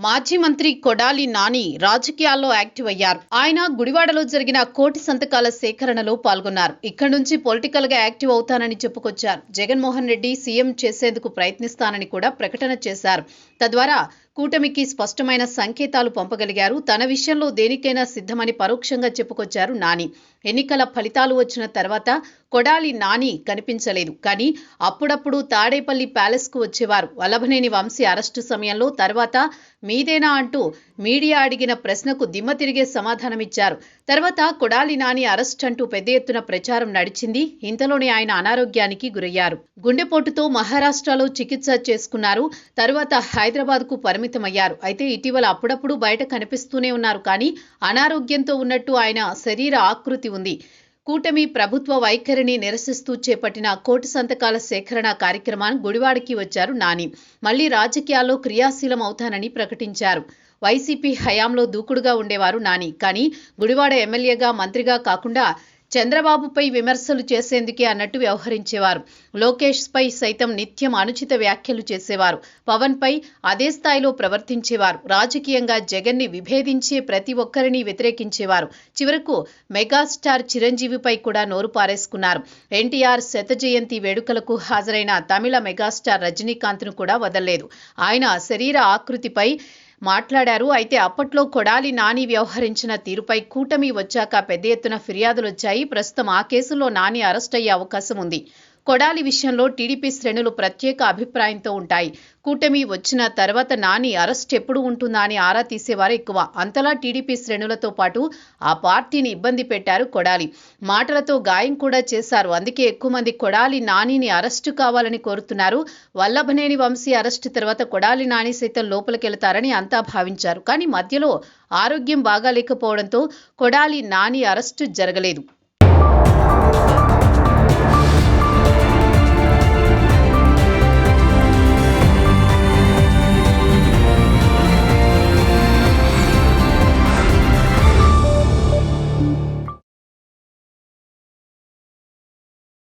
మాజీ మంత్రి కొడాలి నాని రాజకీయాల్లో యాక్టివ్ అయ్యారు. ఆయన గుడివాడలో జరిగిన కోటి సంతకాల సేకరణలో పాల్గొన్నారు. ఇక్కడి నుంచి పొలిటికల్ గా యాక్టివ్ అవుతానని చెప్పుకొచ్చారు. జగన్మోహన్ రెడ్డి సీఎం చేసేందుకు ప్రయత్నిస్తానని కూడా ప్రకటన చేశారు. తద్వారా కూటమికి స్పష్టమైన సంకేతాలు పంపగలిగారు. తన విషయంలో దేనికైనా సిద్ధమని పరోక్షంగా చెప్పుకొచ్చారు నాని. ఎన్నికల ఫలితాలు వచ్చిన తర్వాత కొడాలి నాని కనిపించలేదు. కానీ అప్పుడప్పుడు తాడేపల్లి ప్యాలెస్ కు వచ్చేవారు. వల్లభనేని వంశీ అరెస్టు సమయంలో తర్వాత మీదేనా అంటూ మీడియా అడిగిన ప్రశ్నకు దిమ్మ తిరిగే సమాధానమిచ్చారు. తర్వాత కొడాలి నాని అరెస్ట్ అంటూ పెద్ద ఎత్తున ప్రచారం నడిచింది. ఇంతలోనే ఆయన అనారోగ్యానికి గురయ్యారు. గుండెపోటుతో మహారాష్ట్రలో చికిత్స చేసుకున్నారు. తరువాత హైదరాబాద్ కు పరిమితమయ్యారు. అయితే ఇటీవల అప్పుడప్పుడు బయట కనిపిస్తూనే ఉన్నారు. కానీ అనారోగ్యంతో ఉన్నట్టు ఆయన శరీర ఆకృతి ఉంది. కూటమి ప్రభుత్వ వైఖరిని నిరసిస్తూ చేపట్టిన కోటి సంతకాల సేకరణ కార్యక్రమాన్ని గుడివాడకి వచ్చారు నాని. మళ్లీ రాజకీయాల్లో క్రియాశీలం అవుతానని ప్రకటించారు. వైసీపీ హయాంలో దూకుడుగా ఉండేవారు నాని. కానీ గుడివాడ ఎమ్మెల్యేగా మంత్రిగా కాకుండా చంద్రబాబుపై విమర్శలు చేసేందుకే అన్నట్టు వ్యవహరించేవారు. లోకేష్ పై సైతం నిత్యం అనుచిత వ్యాఖ్యలు చేసేవారు. పవన్ పై అదే స్థాయిలో ప్రవర్తించేవారు. రాజకీయంగా జగన్ ని విభేదించే ప్రతి ఒక్కరిని వ్యతిరేకించేవారు. చివరకు మెగాస్టార్ చిరంజీవిపై కూడా నోరు పారేసుకున్నారు. ఎన్టీఆర్ శత జయంతి వేడుకలకు హాజరైన తమిళ మెగాస్టార్ రజనీకాంత్ ను కూడా వదల్లేదు. ఆయన శరీర ఆకృతిపై మాట్లాడారు. అయితే అప్పట్లో కొడాలి నాని వ్యవహరించిన తీరుపై కూటమి వచ్చాక పెద్ద ఎత్తున ఫిర్యాదులొచ్చాయి. ప్రస్తుతం ఆ కేసులో నాని అరెస్ట్ అయ్యే అవకాశం ఉంది. కొడాలి విషయంలో టీడీపీ శ్రేణులు ప్రత్యేక అభిప్రాయంతో ఉంటాయి. కూటమి వచ్చిన తర్వాత నాని అరెస్ట్ ఎప్పుడు ఉంటుందా అని ఆరా తీసేవారు ఎక్కువ. అంతలా టీడీపీ శ్రేణులతో పాటు ఆ పార్టీని ఇబ్బంది పెట్టారు కొడాలి. మాటలతో గాయం కూడా చేశారు. అందుకే ఎక్కువ మంది కొడాలి నానిని అరెస్టు కావాలని కోరుతున్నారు. వల్లభనేని వంశీ అరెస్టు తర్వాత కొడాలి నాని సైతం లోపలికెళ్తారని అంతా భావించారు. కానీ మధ్యలో ఆరోగ్యం బాగాలేకపోవడంతో కొడాలి నాని అరెస్టు జరగలేదు.